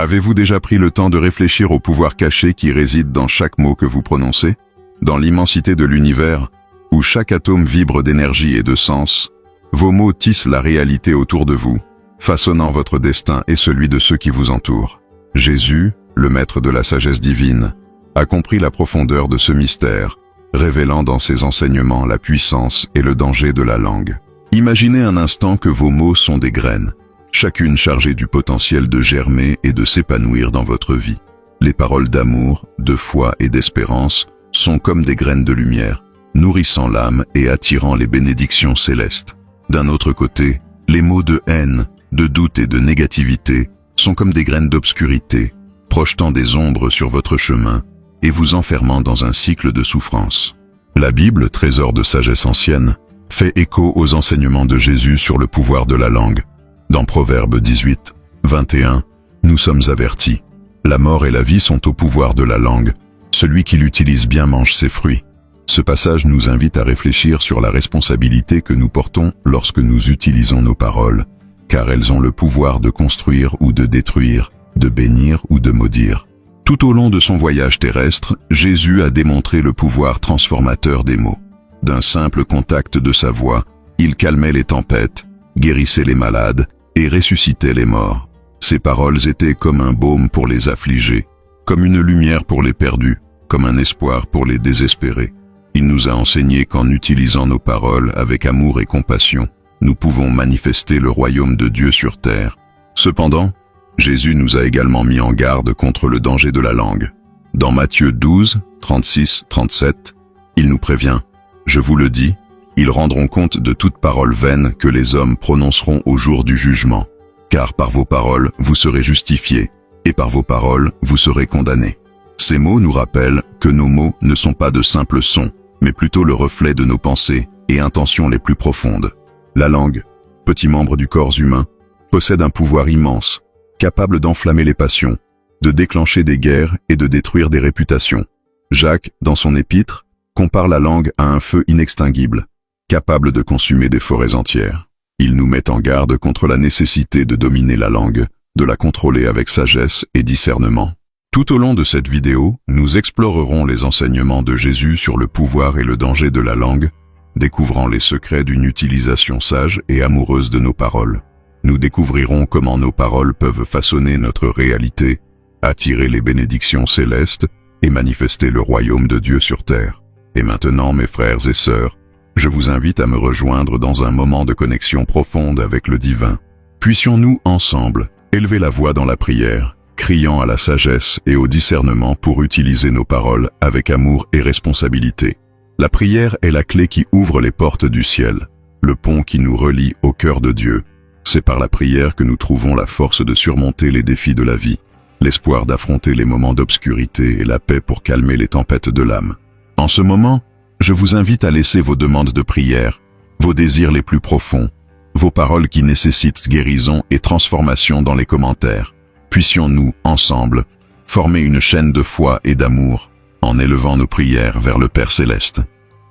Avez-vous déjà pris le temps de réfléchir au pouvoir caché qui réside dans chaque mot que vous prononcez? Dans l'immensité de l'univers, où chaque atome vibre d'énergie et de sens, vos mots tissent la réalité autour de vous, façonnant votre destin et celui de ceux qui vous entourent. Jésus, le maître de la sagesse divine, a compris la profondeur de ce mystère, révélant dans ses enseignements la puissance et le danger de la langue. Imaginez un instant que vos mots sont des graines, chacune chargée du potentiel de germer et de s'épanouir dans votre vie. Les paroles d'amour, de foi et d'espérance sont comme des graines de lumière, nourrissant l'âme et attirant les bénédictions célestes. D'un autre côté, les mots de haine, de doute et de négativité sont comme des graines d'obscurité, projetant des ombres sur votre chemin et vous enfermant dans un cycle de souffrance. La Bible, trésor de sagesse ancienne, fait écho aux enseignements de Jésus sur le pouvoir de la langue. Dans Proverbes 18, 21, nous sommes avertis. La mort et la vie sont au pouvoir de la langue. Celui qui l'utilise bien mange ses fruits. Ce passage nous invite à réfléchir sur la responsabilité que nous portons lorsque nous utilisons nos paroles, car elles ont le pouvoir de construire ou de détruire, de bénir ou de maudire. Tout au long de son voyage terrestre, Jésus a démontré le pouvoir transformateur des mots. D'un simple contact de sa voix, il calmait les tempêtes, guérissait les malades et ressuscitait les morts. Ses paroles étaient comme un baume pour les affligés, comme une lumière pour les perdus, comme un espoir pour les désespérés. Il nous a enseigné qu'en utilisant nos paroles avec amour et compassion, nous pouvons manifester le royaume de Dieu sur terre. Cependant, Jésus nous a également mis en garde contre le danger de la langue. Dans Matthieu 12, 36, 37, il nous prévient « Je vous le dis, ils rendront compte de toute parole vaine que les hommes prononceront au jour du jugement. Car par vos paroles, vous serez justifiés, et par vos paroles, vous serez condamnés. » Ces mots nous rappellent que nos mots ne sont pas de simples sons, mais plutôt le reflet de nos pensées et intentions les plus profondes. La langue, petit membre du corps humain, possède un pouvoir immense, capable d'enflammer les passions, de déclencher des guerres et de détruire des réputations. Jacques, dans son épître, compare la langue à un feu inextinguible, capable de consumer des forêts entières. Il nous met en garde contre la nécessité de dominer la langue, de la contrôler avec sagesse et discernement. Tout au long de cette vidéo, nous explorerons les enseignements de Jésus sur le pouvoir et le danger de la langue, découvrant les secrets d'une utilisation sage et amoureuse de nos paroles. Nous découvrirons comment nos paroles peuvent façonner notre réalité, attirer les bénédictions célestes et manifester le royaume de Dieu sur terre. Et maintenant, mes frères et sœurs, je vous invite à me rejoindre dans un moment de connexion profonde avec le divin. Puissions-nous ensemble élever la voix dans la prière, criant à la sagesse et au discernement pour utiliser nos paroles avec amour et responsabilité. La prière est la clé qui ouvre les portes du ciel, le pont qui nous relie au cœur de Dieu. C'est par la prière que nous trouvons la force de surmonter les défis de la vie, l'espoir d'affronter les moments d'obscurité et la paix pour calmer les tempêtes de l'âme. En ce moment, je vous invite à laisser vos demandes de prière, vos désirs les plus profonds, vos paroles qui nécessitent guérison et transformation dans les commentaires. Puissions-nous, ensemble, former une chaîne de foi et d'amour en élevant nos prières vers le Père Céleste.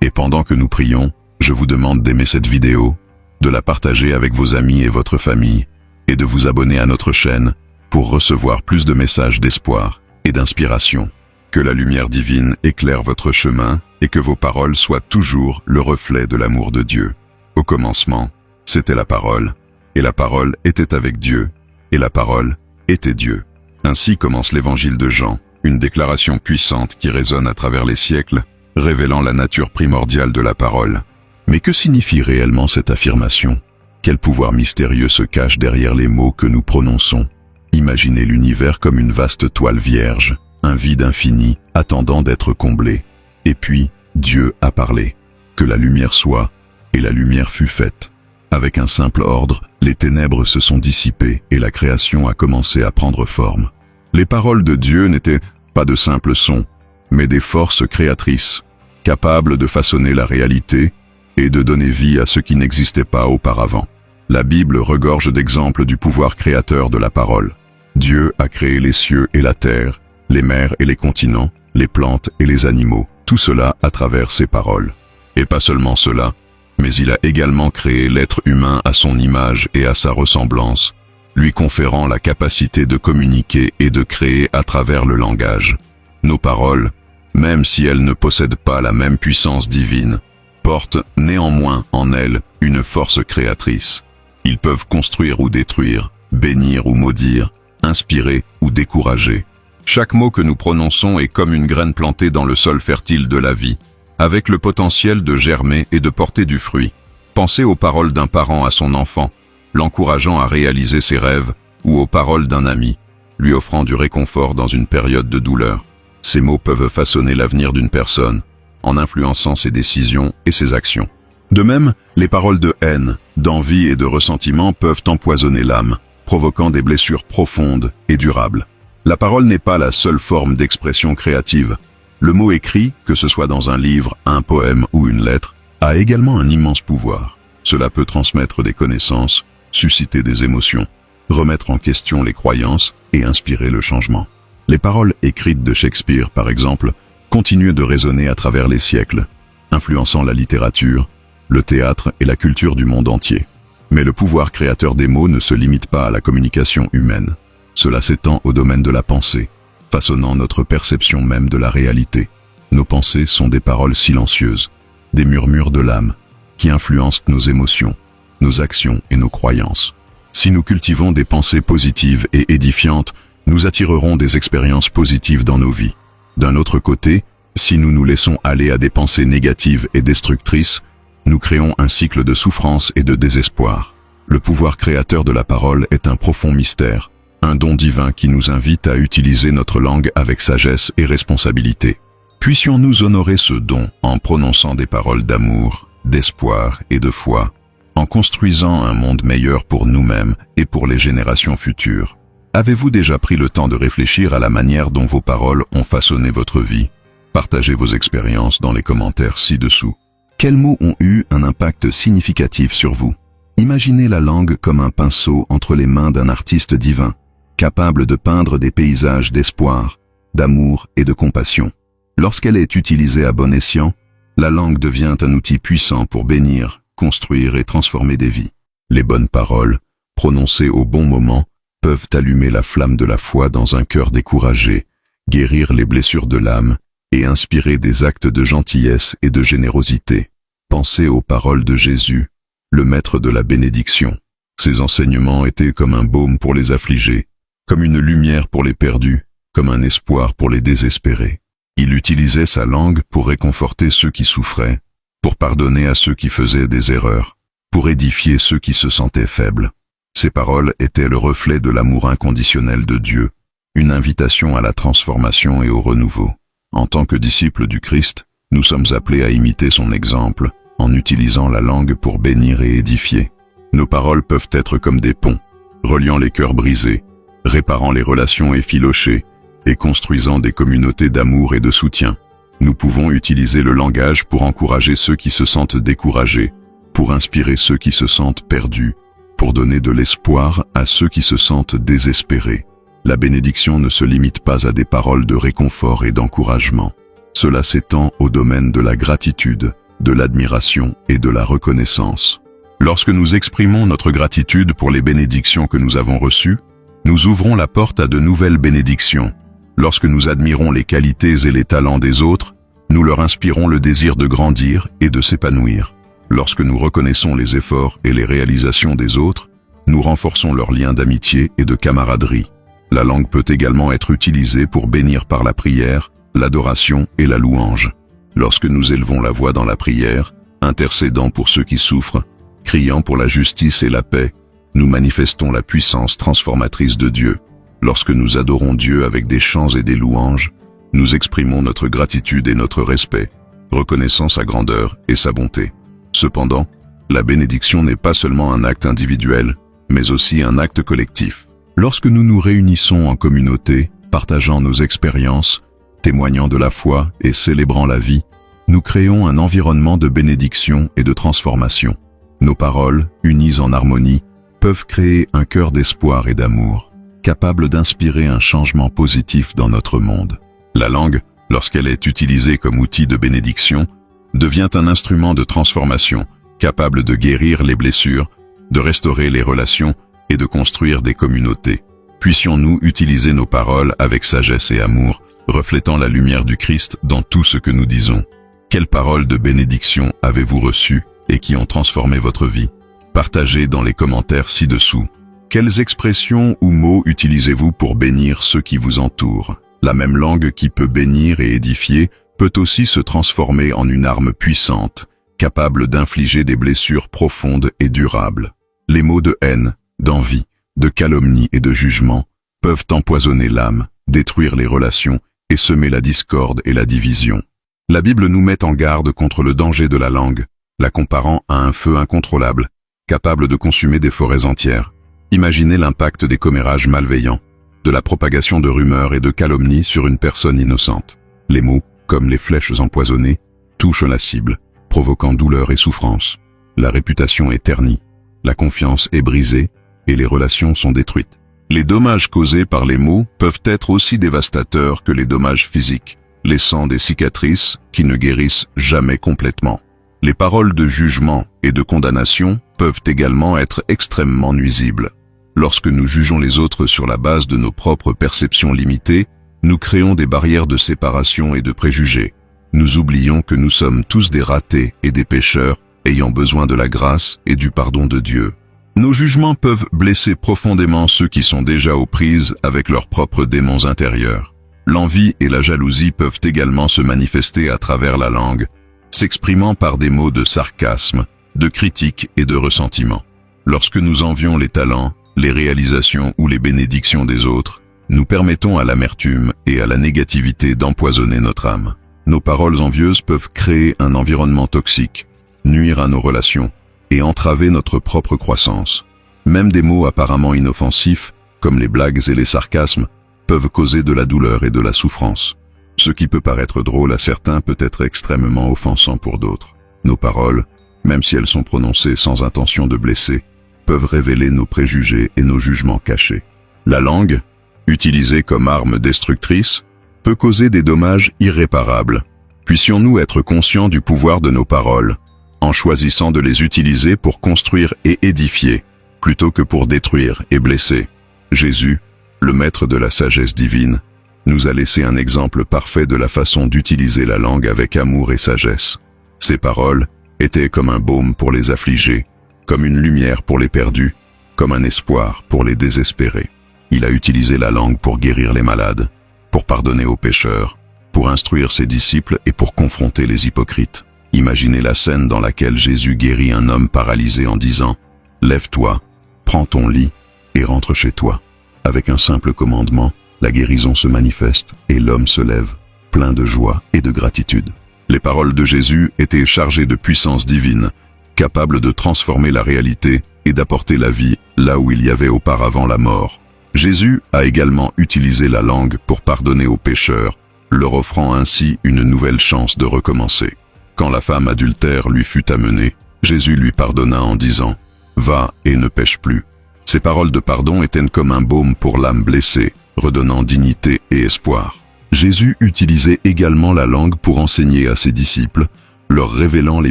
Et pendant que nous prions, je vous demande d'aimer cette vidéo, de la partager avec vos amis et votre famille, et de vous abonner à notre chaîne pour recevoir plus de messages d'espoir et d'inspiration. Que la lumière divine éclaire votre chemin et que vos paroles soient toujours le reflet de l'amour de Dieu. Au commencement, c'était la parole, et la parole était avec Dieu, et la parole était Dieu. Ainsi commence l'évangile de Jean, une déclaration puissante qui résonne à travers les siècles, révélant la nature primordiale de la parole. Mais que signifie réellement cette affirmation? Quel pouvoir mystérieux se cache derrière les mots que nous prononçons? Imaginez l'univers comme une vaste toile vierge, un vide infini, attendant d'être comblé. Et puis, Dieu a parlé. Que la lumière soit, et la lumière fut faite. Avec un simple ordre, les ténèbres se sont dissipées et la création a commencé à prendre forme. Les paroles de Dieu n'étaient pas de simples sons, mais des forces créatrices, capables de façonner la réalité et de donner vie à ce qui n'existait pas auparavant. La Bible regorge d'exemples du pouvoir créateur de la parole. Dieu a créé les cieux et la terre, les mers et les continents, les plantes et les animaux, tout cela à travers ses paroles. Et pas seulement cela, mais il a également créé l'être humain à son image et à sa ressemblance, lui conférant la capacité de communiquer et de créer à travers le langage. Nos paroles, même si elles ne possèdent pas la même puissance divine, portent néanmoins en elles une force créatrice. Ils peuvent construire ou détruire, bénir ou maudire, inspirer ou décourager. Chaque mot que nous prononçons est comme une graine plantée dans le sol fertile de la vie, avec le potentiel de germer et de porter du fruit. Pensez aux paroles d'un parent à son enfant, l'encourageant à réaliser ses rêves, ou aux paroles d'un ami, lui offrant du réconfort dans une période de douleur. Ces mots peuvent façonner l'avenir d'une personne, en influençant ses décisions et ses actions. De même, les paroles de haine, d'envie et de ressentiment peuvent empoisonner l'âme, provoquant des blessures profondes et durables. La parole n'est pas la seule forme d'expression créative. Le mot écrit, que ce soit dans un livre, un poème ou une lettre, a également un immense pouvoir. Cela peut transmettre des connaissances, susciter des émotions, remettre en question les croyances et inspirer le changement. Les paroles écrites de Shakespeare, par exemple, continuent de résonner à travers les siècles, influençant la littérature, le théâtre et la culture du monde entier. Mais le pouvoir créateur des mots ne se limite pas à la communication humaine. Cela s'étend au domaine de la pensée, façonnant notre perception même de la réalité. Nos pensées sont des paroles silencieuses, des murmures de l'âme, qui influencent nos émotions, nos actions et nos croyances. Si nous cultivons des pensées positives et édifiantes, nous attirerons des expériences positives dans nos vies. D'un autre côté, si nous nous laissons aller à des pensées négatives et destructrices, nous créons un cycle de souffrance et de désespoir. Le pouvoir créateur de la parole est un profond mystère, un don divin qui nous invite à utiliser notre langue avec sagesse et responsabilité. Puissions-nous honorer ce don en prononçant des paroles d'amour, d'espoir et de foi, en construisant un monde meilleur pour nous-mêmes et pour les générations futures. Avez-vous déjà pris le temps de réfléchir à la manière dont vos paroles ont façonné votre vie? Partagez vos expériences dans les commentaires ci-dessous. Quels mots ont eu un impact significatif sur vous? Imaginez la langue comme un pinceau entre les mains d'un artiste divin, capable de peindre des paysages d'espoir, d'amour et de compassion. Lorsqu'elle est utilisée à bon escient, la langue devient un outil puissant pour bénir, construire et transformer des vies. Les bonnes paroles, prononcées au bon moment, peuvent allumer la flamme de la foi dans un cœur découragé, guérir les blessures de l'âme et inspirer des actes de gentillesse et de générosité. Pensez aux paroles de Jésus, le maître de la bénédiction. Ses enseignements étaient comme un baume pour les affligés, comme une lumière pour les perdus, comme un espoir pour les désespérés. Il utilisait sa langue pour réconforter ceux qui souffraient, pour pardonner à ceux qui faisaient des erreurs, pour édifier ceux qui se sentaient faibles. Ces paroles étaient le reflet de l'amour inconditionnel de Dieu, une invitation à la transformation et au renouveau. En tant que disciples du Christ, nous sommes appelés à imiter son exemple, en utilisant la langue pour bénir et édifier. Nos paroles peuvent être comme des ponts, reliant les cœurs brisés, réparant les relations effilochées et construisant des communautés d'amour et de soutien. Nous pouvons utiliser le langage pour encourager ceux qui se sentent découragés, pour inspirer ceux qui se sentent perdus, pour donner de l'espoir à ceux qui se sentent désespérés. La bénédiction ne se limite pas à des paroles de réconfort et d'encouragement. Cela s'étend au domaine de la gratitude, de l'admiration et de la reconnaissance. Lorsque nous exprimons notre gratitude pour les bénédictions que nous avons reçues, nous ouvrons la porte à de nouvelles bénédictions. Lorsque nous admirons les qualités et les talents des autres, nous leur inspirons le désir de grandir et de s'épanouir. Lorsque nous reconnaissons les efforts et les réalisations des autres, nous renforçons leurs liens d'amitié et de camaraderie. La langue peut également être utilisée pour bénir par la prière, l'adoration et la louange. Lorsque nous élevons la voix dans la prière, intercédant pour ceux qui souffrent, criant pour la justice et la paix, nous manifestons la puissance transformatrice de Dieu. Lorsque nous adorons Dieu avec des chants et des louanges, nous exprimons notre gratitude et notre respect, reconnaissant sa grandeur et sa bonté. Cependant, la bénédiction n'est pas seulement un acte individuel, mais aussi un acte collectif. Lorsque nous nous réunissons en communauté, partageant nos expériences, témoignant de la foi et célébrant la vie, nous créons un environnement de bénédiction et de transformation. Nos paroles, unies en harmonie, peuvent créer un cœur d'espoir et d'amour, capable d'inspirer un changement positif dans notre monde. La langue, lorsqu'elle est utilisée comme outil de bénédiction, devient un instrument de transformation, capable de guérir les blessures, de restaurer les relations et de construire des communautés. Puissions-nous utiliser nos paroles avec sagesse et amour, reflétant la lumière du Christ dans tout ce que nous disons. Quelles paroles de bénédiction avez-vous reçues et qui ont transformé votre vie? Partagez dans les commentaires ci-dessous. Quelles expressions ou mots utilisez-vous pour bénir ceux qui vous entourent? La même langue qui peut bénir et édifier peut aussi se transformer en une arme puissante, capable d'infliger des blessures profondes et durables. Les mots de haine, d'envie, de calomnie et de jugement peuvent empoisonner l'âme, détruire les relations et semer la discorde et la division. La Bible nous met en garde contre le danger de la langue, la comparant à un feu incontrôlable, capable de consumer des forêts entières. Imaginez l'impact des commérages malveillants, de la propagation de rumeurs et de calomnies sur une personne innocente. Les mots, comme les flèches empoisonnées, touchent la cible, provoquant douleur et souffrance. La réputation est ternie, la confiance est brisée et les relations sont détruites. Les dommages causés par les mots peuvent être aussi dévastateurs que les dommages physiques, laissant des cicatrices qui ne guérissent jamais complètement. Les paroles de jugement et de condamnation peuvent également être extrêmement nuisibles. Lorsque nous jugeons les autres sur la base de nos propres perceptions limitées, nous créons des barrières de séparation et de préjugés. Nous oublions que nous sommes tous des ratés et des pécheurs ayant besoin de la grâce et du pardon de Dieu. Nos jugements peuvent blesser profondément ceux qui sont déjà aux prises avec leurs propres démons intérieurs. L'envie et la jalousie peuvent également se manifester à travers la langue, s'exprimant par des mots de sarcasme, de critique et de ressentiment. Lorsque nous envions les talents, les réalisations ou les bénédictions des autres, nous permettons à l'amertume et à la négativité d'empoisonner notre âme. Nos paroles envieuses peuvent créer un environnement toxique, nuire à nos relations et entraver notre propre croissance. Même des mots apparemment inoffensifs, comme les blagues et les sarcasmes, peuvent causer de la douleur et de la souffrance. Ce qui peut paraître drôle à certains peut être extrêmement offensant pour d'autres. Nos paroles, même si elles sont prononcées sans intention de blesser, peuvent révéler nos préjugés et nos jugements cachés. La langue, utilisée comme arme destructrice, peut causer des dommages irréparables. Puissions-nous être conscients du pouvoir de nos paroles, en choisissant de les utiliser pour construire et édifier, plutôt que pour détruire et blesser. Jésus, le maître de la sagesse divine, nous a laissé un exemple parfait de la façon d'utiliser la langue avec amour et sagesse. Ses paroles étaient comme un baume pour les affligés, comme une lumière pour les perdus, comme un espoir pour les désespérés. Il a utilisé la langue pour guérir les malades, pour pardonner aux pécheurs, pour instruire ses disciples et pour confronter les hypocrites. Imaginez la scène dans laquelle Jésus guérit un homme paralysé en disant « Lève-toi, prends ton lit et rentre chez toi ». Avec un simple commandement, la guérison se manifeste et l'homme se lève, plein de joie et de gratitude. Les paroles de Jésus étaient chargées de puissance divine, capables de transformer la réalité et d'apporter la vie là où il y avait auparavant la mort. Jésus a également utilisé la langue pour pardonner aux pécheurs, leur offrant ainsi une nouvelle chance de recommencer. Quand la femme adultère lui fut amenée, Jésus lui pardonna en disant « Va et ne pêche plus ». Ces paroles de pardon étaient comme un baume pour l'âme blessée, redonnant dignité et espoir. Jésus utilisait également la langue pour enseigner à ses disciples, leur révélant les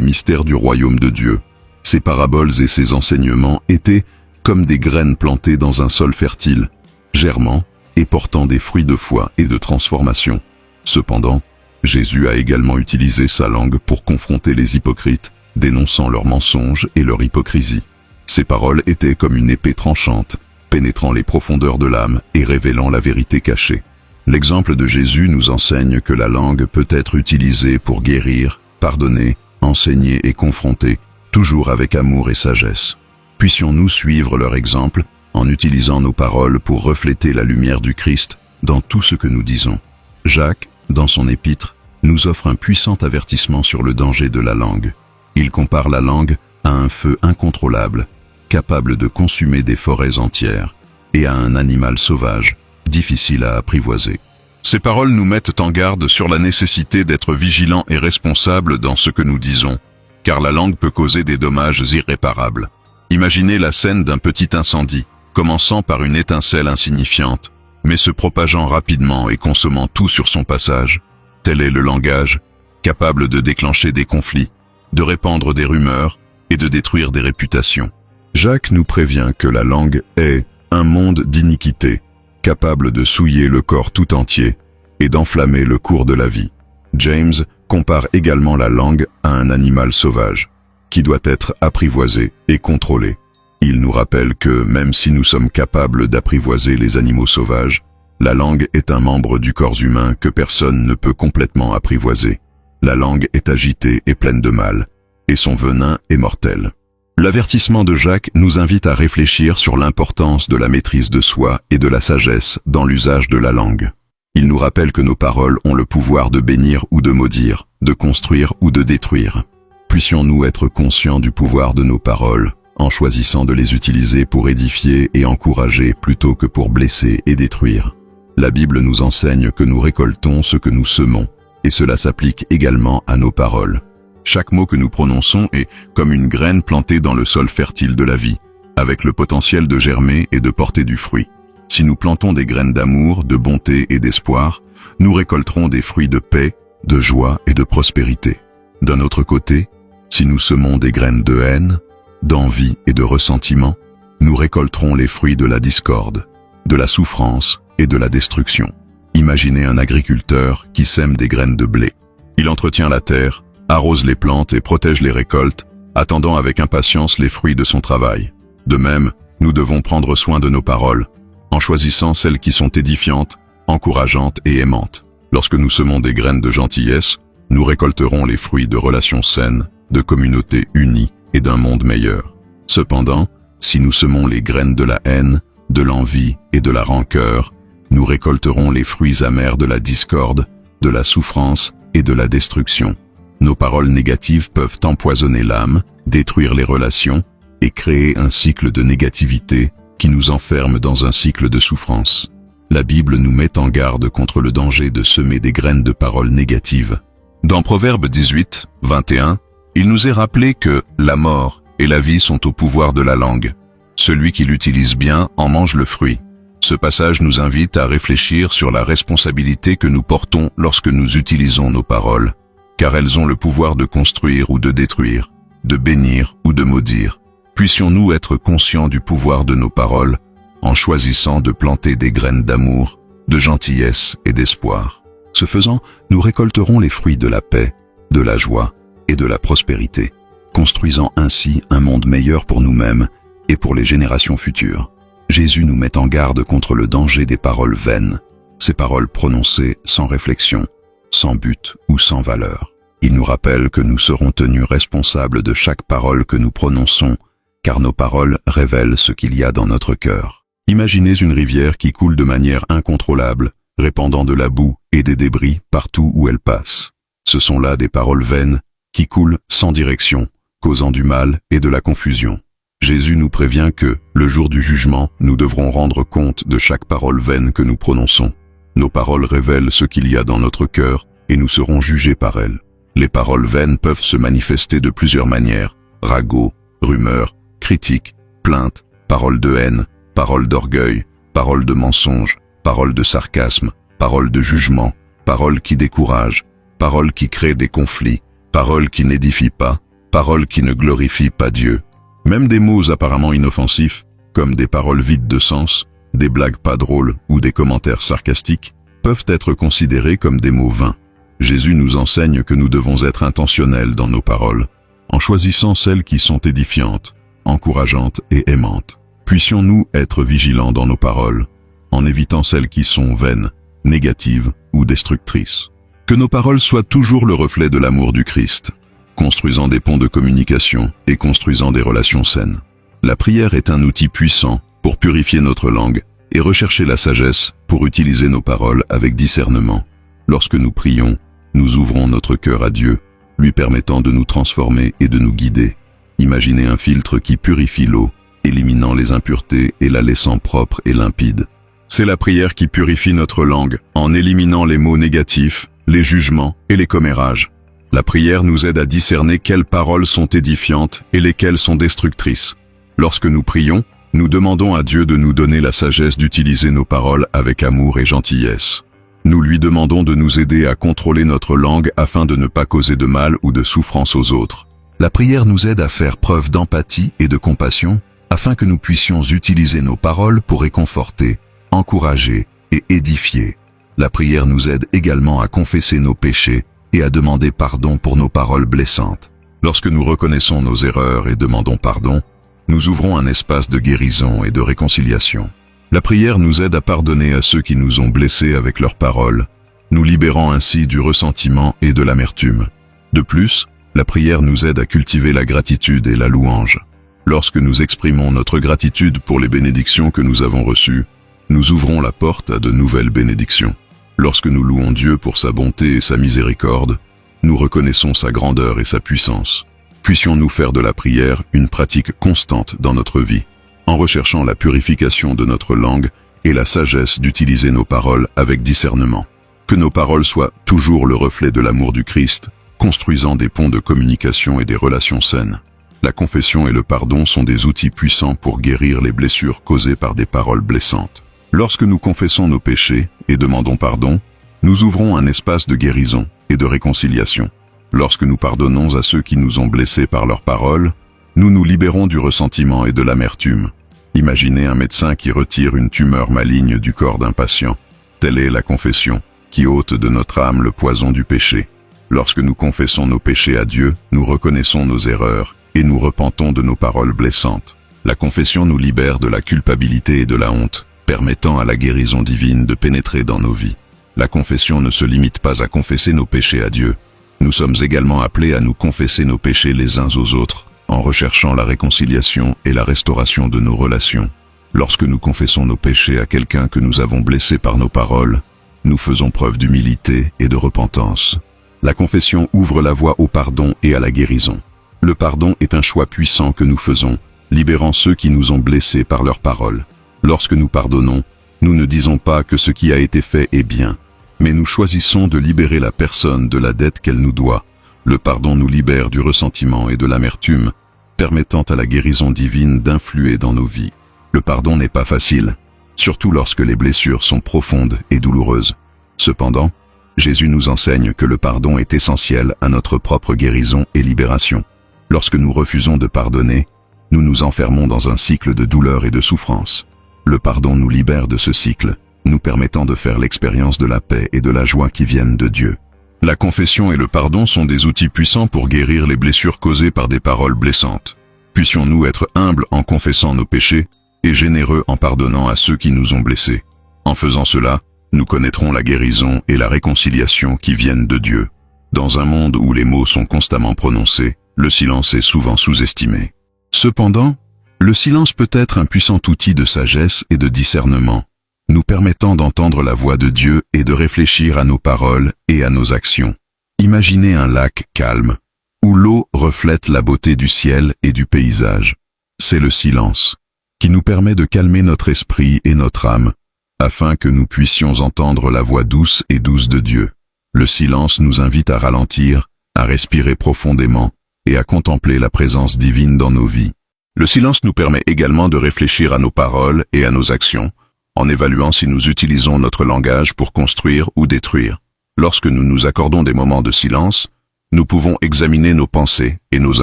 mystères du royaume de Dieu. Ses paraboles et ses enseignements étaient comme des graines plantées dans un sol fertile, germant et portant des fruits de foi et de transformation. Cependant, Jésus a également utilisé sa langue pour confronter les hypocrites, dénonçant leurs mensonges et leur hypocrisie. Ses paroles étaient comme une épée tranchante, pénétrant les profondeurs de l'âme et révélant la vérité cachée. L'exemple de Jésus nous enseigne que la langue peut être utilisée pour guérir, pardonner, enseigner et confronter, toujours avec amour et sagesse. Puissions-nous suivre leur exemple en utilisant nos paroles pour refléter la lumière du Christ dans tout ce que nous disons. Jacques, dans son épître, nous offre un puissant avertissement sur le danger de la langue. Il compare la langue à un feu incontrôlable, capable de consumer des forêts entières, et à un animal sauvage, difficile à apprivoiser. Ces paroles nous mettent en garde sur la nécessité d'être vigilants et responsables dans ce que nous disons, car la langue peut causer des dommages irréparables. Imaginez la scène d'un petit incendie, commençant par une étincelle insignifiante, mais se propageant rapidement et consommant tout sur son passage. Tel est le langage, capable de déclencher des conflits, de répandre des rumeurs et de détruire des réputations. Jacques nous prévient que la langue est un monde d'iniquité, capable de souiller le corps tout entier et d'enflammer le cours de la vie. James compare également la langue à un animal sauvage, qui doit être apprivoisé et contrôlé. Il nous rappelle que même si nous sommes capables d'apprivoiser les animaux sauvages, la langue est un membre du corps humain que personne ne peut complètement apprivoiser. La langue est agitée et pleine de mal, et son venin est mortel. L'avertissement de Jacques nous invite à réfléchir sur l'importance de la maîtrise de soi et de la sagesse dans l'usage de la langue. Il nous rappelle que nos paroles ont le pouvoir de bénir ou de maudire, de construire ou de détruire. Puissions-nous être conscients du pouvoir de nos paroles, en choisissant de les utiliser pour édifier et encourager plutôt que pour blesser et détruire. La Bible nous enseigne que nous récoltons ce que nous semons, et cela s'applique également à nos paroles. Chaque mot que nous prononçons est comme une graine plantée dans le sol fertile de la vie, avec le potentiel de germer et de porter du fruit. Si nous plantons des graines d'amour, de bonté et d'espoir, nous récolterons des fruits de paix, de joie et de prospérité. D'un autre côté, si nous semons des graines de haine, d'envie et de ressentiment, nous récolterons les fruits de la discorde, de la souffrance et de la destruction. Imaginez un agriculteur qui sème des graines de blé. Il entretient la terre, arrose les plantes et protège les récoltes, attendant avec impatience les fruits de son travail. De même, nous devons prendre soin de nos paroles, en choisissant celles qui sont édifiantes, encourageantes et aimantes. Lorsque nous semons des graines de gentillesse, nous récolterons les fruits de relations saines, de communautés unies et d'un monde meilleur. Cependant, si nous semons les graines de la haine, de l'envie et de la rancœur, nous récolterons les fruits amers de la discorde, de la souffrance et de la destruction. Nos paroles négatives peuvent empoisonner l'âme, détruire les relations et créer un cycle de négativité qui nous enferme dans un cycle de souffrance. La Bible nous met en garde contre le danger de semer des graines de paroles négatives. Dans Proverbe 18, 21, il nous est rappelé que la mort et la vie sont au pouvoir de la langue. Celui qui l'utilise bien en mange le fruit. Ce passage nous invite à réfléchir sur la responsabilité que nous portons lorsque nous utilisons nos paroles, car elles ont le pouvoir de construire ou de détruire, de bénir ou de maudire. Puissions-nous être conscients du pouvoir de nos paroles en choisissant de planter des graines d'amour, de gentillesse et d'espoir. Ce faisant, nous récolterons les fruits de la paix, de la joie et de la prospérité, construisant ainsi un monde meilleur pour nous-mêmes et pour les générations futures. Jésus nous met en garde contre le danger des paroles vaines, ces paroles prononcées sans réflexion, sans but ou sans valeur. Il nous rappelle que nous serons tenus responsables de chaque parole que nous prononçons, car nos paroles révèlent ce qu'il y a dans notre cœur. Imaginez une rivière qui coule de manière incontrôlable, répandant de la boue et des débris partout où elle passe. Ce sont là des paroles vaines qui coulent sans direction, causant du mal et de la confusion. Jésus nous prévient que, le jour du jugement, nous devrons rendre compte de chaque parole vaine que nous prononçons. Nos paroles révèlent ce qu'il y a dans notre cœur et nous serons jugés par elles. Les paroles vaines peuvent se manifester de plusieurs manières: ragots, rumeurs, critiques, plaintes, paroles de haine, paroles d'orgueil, paroles de mensonge, paroles de sarcasme, paroles de jugement, paroles qui découragent, paroles qui créent des conflits, paroles qui n'édifient pas, paroles qui ne glorifient pas Dieu. Même des mots apparemment inoffensifs, comme des paroles vides de sens, des blagues pas drôles ou des commentaires sarcastiques, peuvent être considérés comme des mots vains. Jésus nous enseigne que nous devons être intentionnels dans nos paroles, en choisissant celles qui sont édifiantes, encourageantes et aimantes. Puissions-nous être vigilants dans nos paroles, en évitant celles qui sont vaines, négatives ou destructrices. Que nos paroles soient toujours le reflet de l'amour du Christ, construisant des ponts de communication et construisant des relations saines. La prière est un outil puissant pour purifier notre langue et rechercher la sagesse pour utiliser nos paroles avec discernement. Lorsque nous prions, nous ouvrons notre cœur à Dieu, lui permettant de nous transformer et de nous guider. Imaginez un filtre qui purifie l'eau, éliminant les impuretés et la laissant propre et limpide. C'est la prière qui purifie notre langue en éliminant les mots négatifs, les jugements et les commérages. La prière nous aide à discerner quelles paroles sont édifiantes et lesquelles sont destructrices. Lorsque nous prions, nous demandons à Dieu de nous donner la sagesse d'utiliser nos paroles avec amour et gentillesse. Nous lui demandons de nous aider à contrôler notre langue afin de ne pas causer de mal ou de souffrance aux autres. La prière nous aide à faire preuve d'empathie et de compassion afin que nous puissions utiliser nos paroles pour réconforter, encourager et édifier. La prière nous aide également à confesser nos péchés et à demander pardon pour nos paroles blessantes. Lorsque nous reconnaissons nos erreurs et demandons pardon, nous ouvrons un espace de guérison et de réconciliation. La prière nous aide à pardonner à ceux qui nous ont blessés avec leurs paroles, nous libérant ainsi du ressentiment et de l'amertume. De plus, la prière nous aide à cultiver la gratitude et la louange. Lorsque nous exprimons notre gratitude pour les bénédictions que nous avons reçues, nous ouvrons la porte à de nouvelles bénédictions. Lorsque nous louons Dieu pour sa bonté et sa miséricorde, nous reconnaissons sa grandeur et sa puissance. Puissions-nous faire de la prière une pratique constante dans notre vie, en recherchant la purification de notre langue et la sagesse d'utiliser nos paroles avec discernement. Que nos paroles soient toujours le reflet de l'amour du Christ, construisant des ponts de communication et des relations saines. La confession et le pardon sont des outils puissants pour guérir les blessures causées par des paroles blessantes. Lorsque nous confessons nos péchés et demandons pardon, nous ouvrons un espace de guérison et de réconciliation. Lorsque nous pardonnons à ceux qui nous ont blessés par leurs paroles, nous nous libérons du ressentiment et de l'amertume. Imaginez un médecin qui retire une tumeur maligne du corps d'un patient. Telle est la confession, qui ôte de notre âme le poison du péché. Lorsque nous confessons nos péchés à Dieu, nous reconnaissons nos erreurs et nous repentons de nos paroles blessantes. La confession nous libère de la culpabilité et de la honte, permettant à la guérison divine de pénétrer dans nos vies. La confession ne se limite pas à confesser nos péchés à Dieu. Nous sommes également appelés à nous confesser nos péchés les uns aux autres, en recherchant la réconciliation et la restauration de nos relations. Lorsque nous confessons nos péchés à quelqu'un que nous avons blessé par nos paroles, nous faisons preuve d'humilité et de repentance. La confession ouvre la voie au pardon et à la guérison. Le pardon est un choix puissant que nous faisons, libérant ceux qui nous ont blessés par leurs paroles. Lorsque nous pardonnons, nous ne disons pas que ce qui a été fait est bien, mais nous choisissons de libérer la personne de la dette qu'elle nous doit. Le pardon nous libère du ressentiment et de l'amertume, permettant à la guérison divine d'influer dans nos vies. Le pardon n'est pas facile, surtout lorsque les blessures sont profondes et douloureuses. Cependant, Jésus nous enseigne que le pardon est essentiel à notre propre guérison et libération. Lorsque nous refusons de pardonner, nous nous enfermons dans un cycle de douleur et de souffrance. Le pardon nous libère de ce cycle, nous permettant de faire l'expérience de la paix et de la joie qui viennent de Dieu. La confession et le pardon sont des outils puissants pour guérir les blessures causées par des paroles blessantes. Puissions-nous être humbles en confessant nos péchés et généreux en pardonnant à ceux qui nous ont blessés. En faisant cela, nous connaîtrons la guérison et la réconciliation qui viennent de Dieu. Dans un monde où les mots sont constamment prononcés, le silence est souvent sous-estimé. Cependant, le silence peut être un puissant outil de sagesse et de discernement, nous permettant d'entendre la voix de Dieu et de réfléchir à nos paroles et à nos actions. Imaginez un lac calme, où l'eau reflète la beauté du ciel et du paysage. C'est le silence, qui nous permet de calmer notre esprit et notre âme, afin que nous puissions entendre la voix douce et douce de Dieu. Le silence nous invite à ralentir, à respirer profondément et à contempler la présence divine dans nos vies. Le silence nous permet également de réfléchir à nos paroles et à nos actions, en évaluant si nous utilisons notre langage pour construire ou détruire. Lorsque nous nous accordons des moments de silence, nous pouvons examiner nos pensées et nos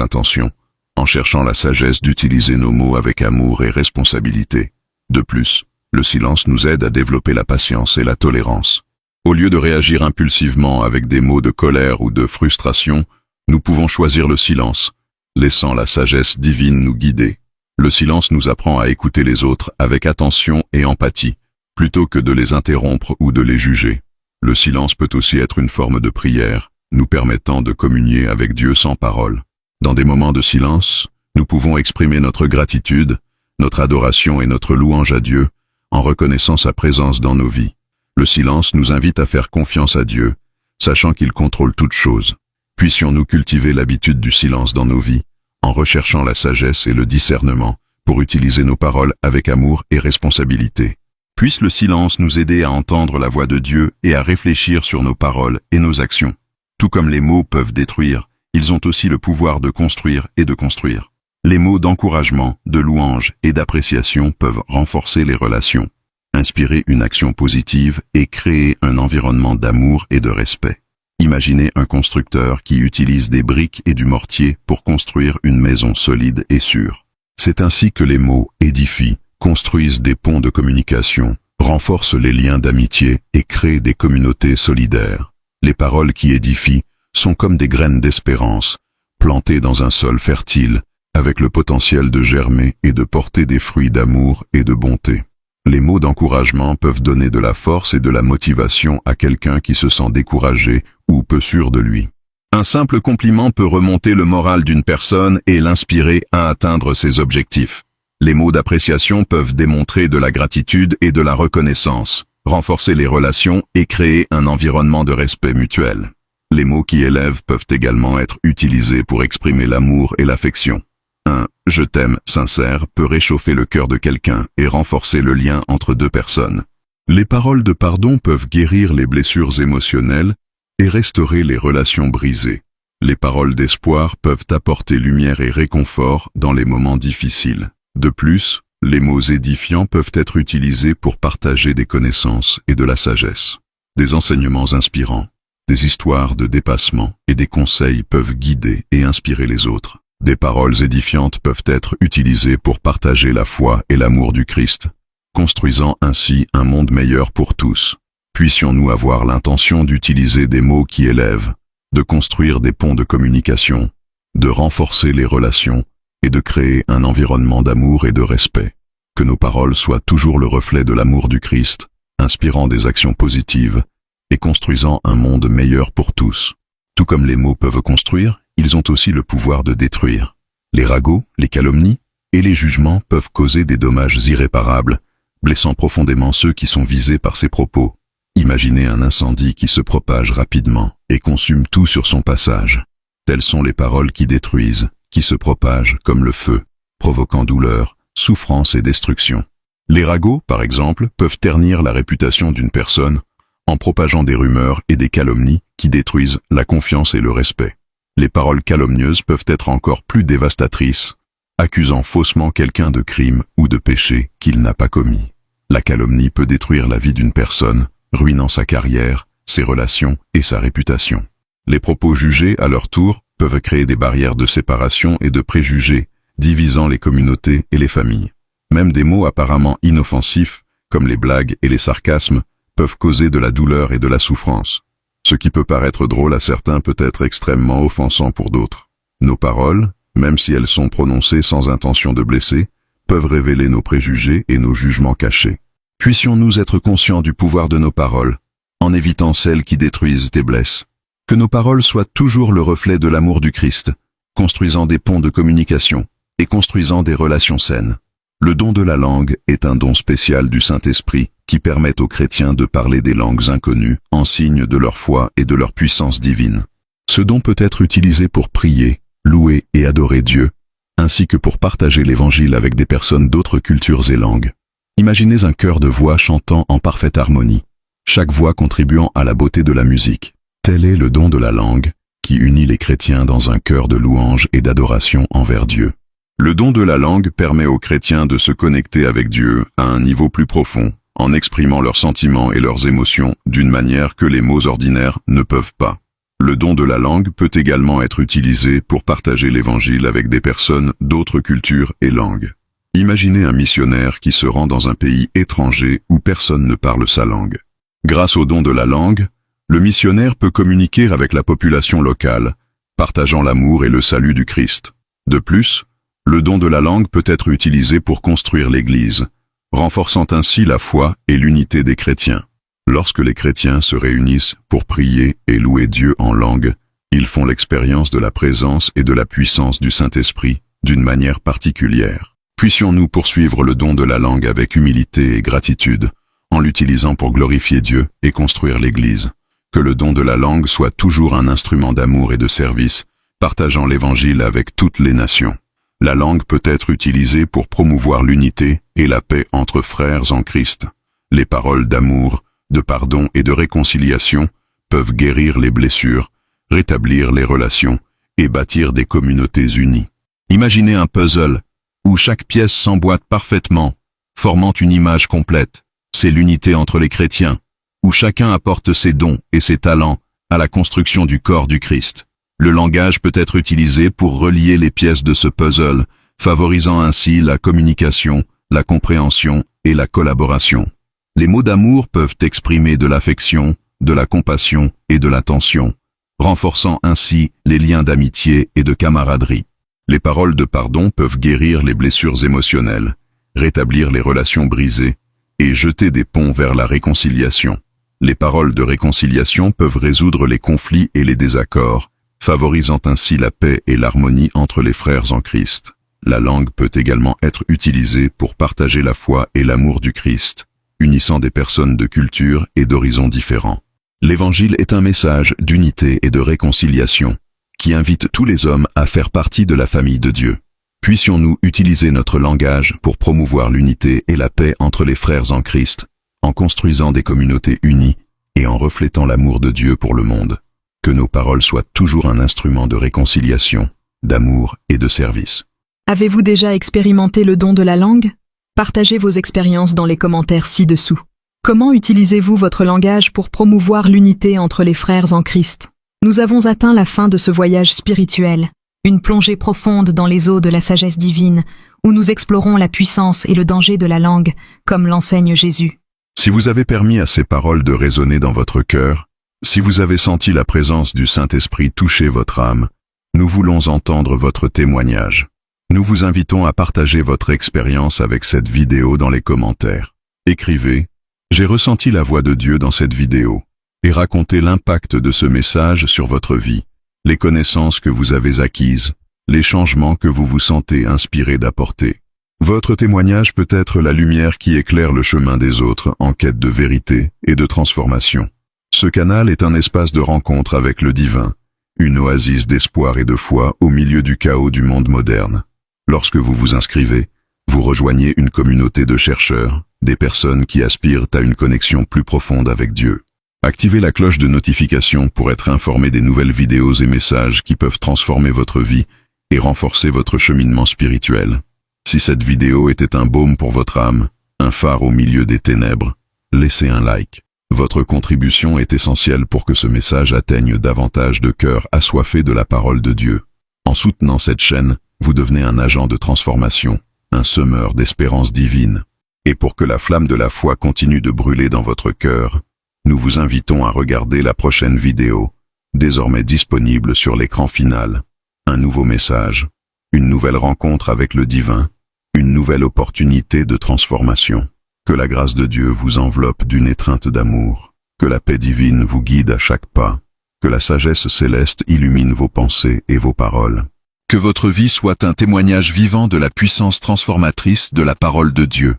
intentions, en cherchant la sagesse d'utiliser nos mots avec amour et responsabilité. De plus, le silence nous aide à développer la patience et la tolérance. Au lieu de réagir impulsivement avec des mots de colère ou de frustration, nous pouvons choisir le silence, laissant la sagesse divine nous guider. Le silence nous apprend à écouter les autres avec attention et empathie, plutôt que de les interrompre ou de les juger. Le silence peut aussi être une forme de prière, nous permettant de communier avec Dieu sans parole. Dans des moments de silence, nous pouvons exprimer notre gratitude, notre adoration et notre louange à Dieu, en reconnaissant sa présence dans nos vies. Le silence nous invite à faire confiance à Dieu, sachant qu'il contrôle toutes choses. Puissions-nous cultiver l'habitude du silence dans nos vies, en recherchant la sagesse et le discernement, pour utiliser nos paroles avec amour et responsabilité. Puisse le silence nous aider à entendre la voix de Dieu et à réfléchir sur nos paroles et nos actions. Tout comme les mots peuvent détruire, ils ont aussi le pouvoir de construire et de construire. Les mots d'encouragement, de louange et d'appréciation peuvent renforcer les relations, inspirer une action positive et créer un environnement d'amour et de respect. Imaginez un constructeur qui utilise des briques et du mortier pour construire une maison solide et sûre. C'est ainsi que les mots édifient, construisent des ponts de communication, renforcent les liens d'amitié et créent des communautés solidaires. Les paroles qui édifient sont comme des graines d'espérance, plantées dans un sol fertile, avec le potentiel de germer et de porter des fruits d'amour et de bonté. Les mots d'encouragement peuvent donner de la force et de la motivation à quelqu'un qui se sent découragé ou peu sûr de lui. Un simple compliment peut remonter le moral d'une personne et l'inspirer à atteindre ses objectifs. Les mots d'appréciation peuvent démontrer de la gratitude et de la reconnaissance, renforcer les relations et créer un environnement de respect mutuel. Les mots qui élèvent peuvent également être utilisés pour exprimer l'amour et l'affection. Un « je t'aime » sincère peut réchauffer le cœur de quelqu'un et renforcer le lien entre deux personnes. Les paroles de pardon peuvent guérir les blessures émotionnelles et restaurer les relations brisées. Les paroles d'espoir peuvent apporter lumière et réconfort dans les moments difficiles. De plus, les mots édifiants peuvent être utilisés pour partager des connaissances et de la sagesse. Des enseignements inspirants, des histoires de dépassement et des conseils peuvent guider et inspirer les autres. Des paroles édifiantes peuvent être utilisées pour partager la foi et l'amour du Christ, construisant ainsi un monde meilleur pour tous. Puissions-nous avoir l'intention d'utiliser des mots qui élèvent, de construire des ponts de communication, de renforcer les relations et de créer un environnement d'amour et de respect. Que nos paroles soient toujours le reflet de l'amour du Christ, inspirant des actions positives et construisant un monde meilleur pour tous. Tout comme les mots peuvent construire, ils ont aussi le pouvoir de détruire. Les ragots, les calomnies et les jugements peuvent causer des dommages irréparables, blessant profondément ceux qui sont visés par ces propos. Imaginez un incendie qui se propage rapidement et consume tout sur son passage. Telles sont les paroles qui détruisent, qui se propagent comme le feu, provoquant douleur, souffrance et destruction. Les ragots, par exemple, peuvent ternir la réputation d'une personne en propageant des rumeurs et des calomnies qui détruisent la confiance et le respect. Les paroles calomnieuses peuvent être encore plus dévastatrices, accusant faussement quelqu'un de crime ou de péché qu'il n'a pas commis. La calomnie peut détruire la vie d'une personne, ruinant sa carrière, ses relations et sa réputation. Les propos jugés, à leur tour, peuvent créer des barrières de séparation et de préjugés, divisant les communautés et les familles. Même des mots apparemment inoffensifs, comme les blagues et les sarcasmes, peuvent causer de la douleur et de la souffrance. Ce qui peut paraître drôle à certains peut être extrêmement offensant pour d'autres. Nos paroles, même si elles sont prononcées sans intention de blesser, peuvent révéler nos préjugés et nos jugements cachés. Puissions-nous être conscients du pouvoir de nos paroles, en évitant celles qui détruisent et blessent. Que nos paroles soient toujours le reflet de l'amour du Christ, construisant des ponts de communication et construisant des relations saines. Le don de la langue est un don spécial du Saint-Esprit qui permet aux chrétiens de parler des langues inconnues en signe de leur foi et de leur puissance divine. Ce don peut être utilisé pour prier, louer et adorer Dieu, ainsi que pour partager l'Évangile avec des personnes d'autres cultures et langues. Imaginez un chœur de voix chantant en parfaite harmonie, chaque voix contribuant à la beauté de la musique. Tel est le don de la langue, qui unit les chrétiens dans un chœur de louange et d'adoration envers Dieu. Le don de la langue permet aux chrétiens de se connecter avec Dieu à un niveau plus profond, en exprimant leurs sentiments et leurs émotions d'une manière que les mots ordinaires ne peuvent pas. Le don de la langue peut également être utilisé pour partager l'Évangile avec des personnes d'autres cultures et langues. Imaginez un missionnaire qui se rend dans un pays étranger où personne ne parle sa langue. Grâce au don de la langue, le missionnaire peut communiquer avec la population locale, partageant l'amour et le salut du Christ. De plus, le don de la langue peut être utilisé pour construire l'Église, renforçant ainsi la foi et l'unité des chrétiens. Lorsque les chrétiens se réunissent pour prier et louer Dieu en langue, ils font l'expérience de la présence et de la puissance du Saint-Esprit d'une manière particulière. Puissions-nous poursuivre le don de la langue avec humilité et gratitude, en l'utilisant pour glorifier Dieu et construire l'Église. Que le don de la langue soit toujours un instrument d'amour et de service, partageant l'Évangile avec toutes les nations. La langue peut être utilisée pour promouvoir l'unité et la paix entre frères en Christ. Les paroles d'amour, de pardon et de réconciliation peuvent guérir les blessures, rétablir les relations et bâtir des communautés unies. Imaginez un puzzle où chaque pièce s'emboîte parfaitement, formant une image complète. C'est l'unité entre les chrétiens, où chacun apporte ses dons et ses talents à la construction du corps du Christ. Le langage peut être utilisé pour relier les pièces de ce puzzle, favorisant ainsi la communication, la compréhension et la collaboration. Les mots d'amour peuvent exprimer de l'affection, de la compassion et de l'attention, renforçant ainsi les liens d'amitié et de camaraderie. Les paroles de pardon peuvent guérir les blessures émotionnelles, rétablir les relations brisées et jeter des ponts vers la réconciliation. Les paroles de réconciliation peuvent résoudre les conflits et les désaccords, favorisant ainsi la paix et l'harmonie entre les frères en Christ. La langue peut également être utilisée pour partager la foi et l'amour du Christ, unissant des personnes de culture et d'horizons différents. L'Évangile est un message d'unité et de réconciliation, qui invite tous les hommes à faire partie de la famille de Dieu. Puissions-nous utiliser notre langage pour promouvoir l'unité et la paix entre les frères en Christ, en construisant des communautés unies et en reflétant l'amour de Dieu pour le monde. Que nos paroles soient toujours un instrument de réconciliation, d'amour et de service. Avez-vous déjà expérimenté le don de la langue? Partagez vos expériences dans les commentaires ci-dessous. Comment utilisez-vous votre langage pour promouvoir l'unité entre les frères en Christ? Nous avons atteint la fin de ce voyage spirituel, une plongée profonde dans les eaux de la sagesse divine, où nous explorons la puissance et le danger de la langue, comme l'enseigne Jésus. Si vous avez permis à ces paroles de résonner dans votre cœur, si vous avez senti la présence du Saint-Esprit toucher votre âme, nous voulons entendre votre témoignage. Nous vous invitons à partager votre expérience avec cette vidéo dans les commentaires. Écrivez « J'ai ressenti la voix de Dieu dans cette vidéo » et racontez l'impact de ce message sur votre vie, les connaissances que vous avez acquises, les changements que vous vous sentez inspiré d'apporter. Votre témoignage peut être la lumière qui éclaire le chemin des autres en quête de vérité et de transformation. Ce canal est un espace de rencontre avec le divin, une oasis d'espoir et de foi au milieu du chaos du monde moderne. Lorsque vous vous inscrivez, vous rejoignez une communauté de chercheurs, des personnes qui aspirent à une connexion plus profonde avec Dieu. Activez la cloche de notification pour être informé des nouvelles vidéos et messages qui peuvent transformer votre vie et renforcer votre cheminement spirituel. Si cette vidéo était un baume pour votre âme, un phare au milieu des ténèbres, laissez un like. Votre contribution est essentielle pour que ce message atteigne davantage de cœurs assoiffés de la parole de Dieu. En soutenant cette chaîne, vous devenez un agent de transformation, un semeur d'espérance divine. Et pour que la flamme de la foi continue de brûler dans votre cœur, nous vous invitons à regarder la prochaine vidéo, désormais disponible sur l'écran final. Un nouveau message, une nouvelle rencontre avec le divin, une nouvelle opportunité de transformation. Que la grâce de Dieu vous enveloppe d'une étreinte d'amour, que la paix divine vous guide à chaque pas, que la sagesse céleste illumine vos pensées et vos paroles. Que votre vie soit un témoignage vivant de la puissance transformatrice de la parole de Dieu.